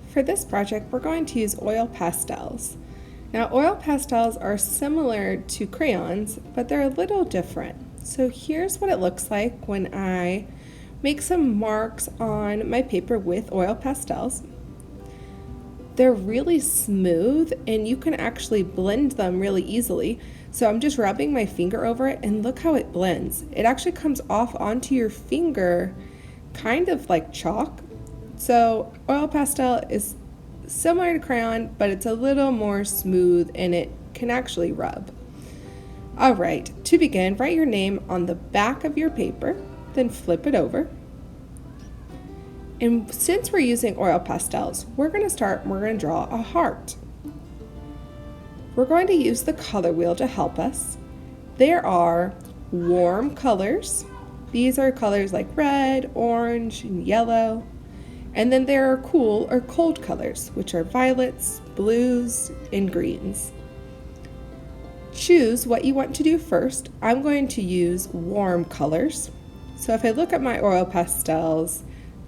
For this project, we're going to use oil pastels. Now, oil pastels are similar to crayons, but they're a little different. So here's what it looks like when I make some marks on my paper with oil pastels. They're really smooth and you can actually blend them really easily. So I'm just rubbing my finger over it and look how it blends. It actually comes off onto your finger kind of like chalk. So oil pastel is similar to crayon, but it's a little more smooth and it can actually rub. All right, to begin, write your name on the back of your paper, then flip it over. And since we're using oil pastels, we're going to draw a heart. We're going to use the color wheel to help us. There are warm colors. These are colors like red, orange, and yellow. And then there are cool or cold colors, which are violets, blues, and greens. Choose what you want to do first. I'm going to use warm colors. So if I look at my oil pastels,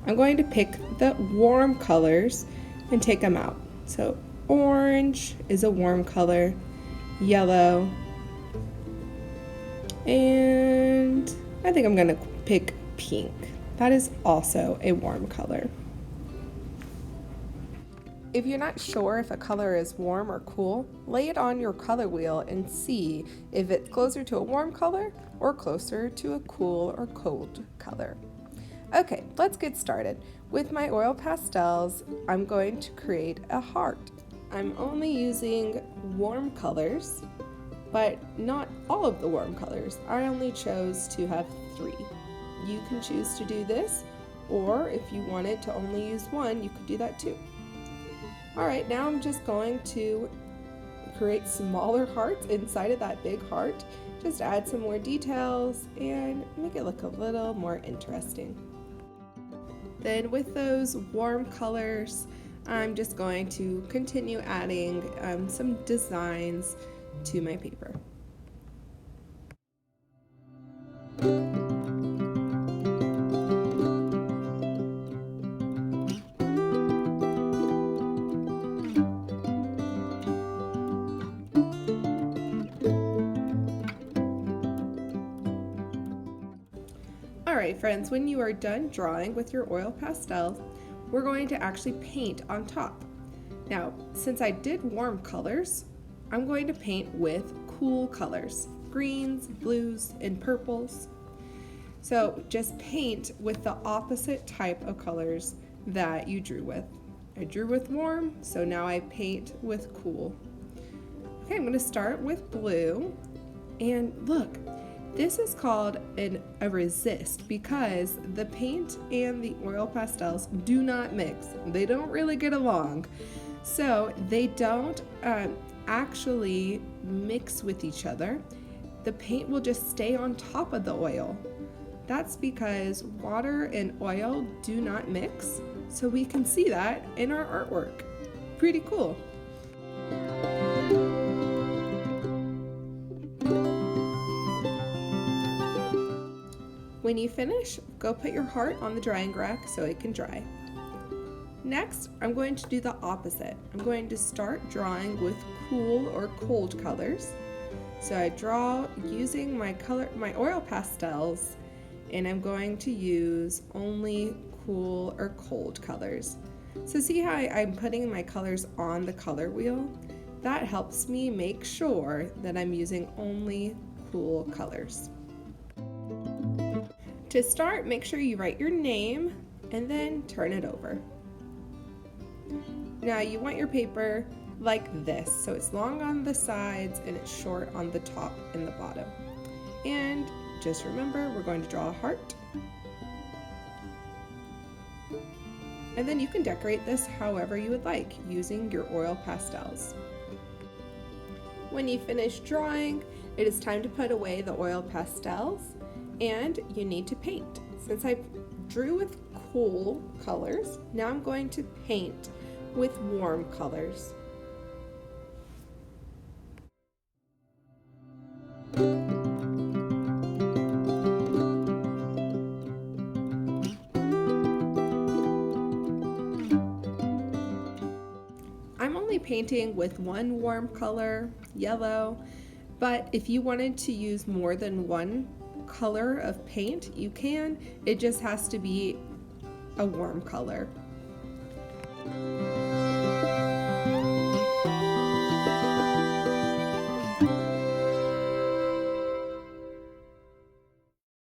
I'm going to pick the warm colors and take them out. So orange is a warm color, yellow, and I think I'm going to pick pink. That is also a warm color. If you're not sure if a color is warm or cool, lay it on your color wheel and see if it's closer to a warm color or closer to a cool or cold color. Okay, let's get started. With my oil pastels, I'm going to create a heart. I'm only using warm colors, but not all of the warm colors. I only chose to have 3. You can choose to do this, or if you wanted to only use 1, you could do that too. All right, now I'm just going to create smaller hearts inside of that big heart. Just add some more details and make it look a little more interesting. Then with those warm colors, I'm just going to continue adding some designs to my paper. Alright friends, when you are done drawing with your oil pastels, we're going to actually paint on top. Now, since I did warm colors, I'm going to paint with cool colors, greens, blues, and purples. So just paint with the opposite type of colors that you drew with. I drew with warm, so now I paint with cool. Okay, I'm going to start with blue, and look, this is called a resist because the paint and the oil pastels do not mix. They don't really get along. So they don't actually mix with each other. The paint will just stay on top of the oil. That's because water and oil do not mix. So we can see that in our artwork. Pretty cool. When you finish, go put your heart on the drying rack so it can dry. Next, I'm going to do the opposite. I'm going to start drawing with cool or cold colors. So I draw using my oil pastels, and I'm going to use only cool or cold colors. So see how I'm putting my colors on the color wheel? That helps me make sure that I'm using only cool colors. To start, make sure you write your name and then turn it over. Now you want your paper like this, so it's long on the sides and it's short on the top and the bottom. And just remember, we're going to draw a heart. And then you can decorate this however you would like using your oil pastels. When you finish drawing, it is time to put away the oil pastels and you need to paint. Since I drew with cool colors, now I'm going to paint with warm colors. only painting with one warm color, yellow, but if you wanted to use more than one color of paint, you can. It just has to be a warm color.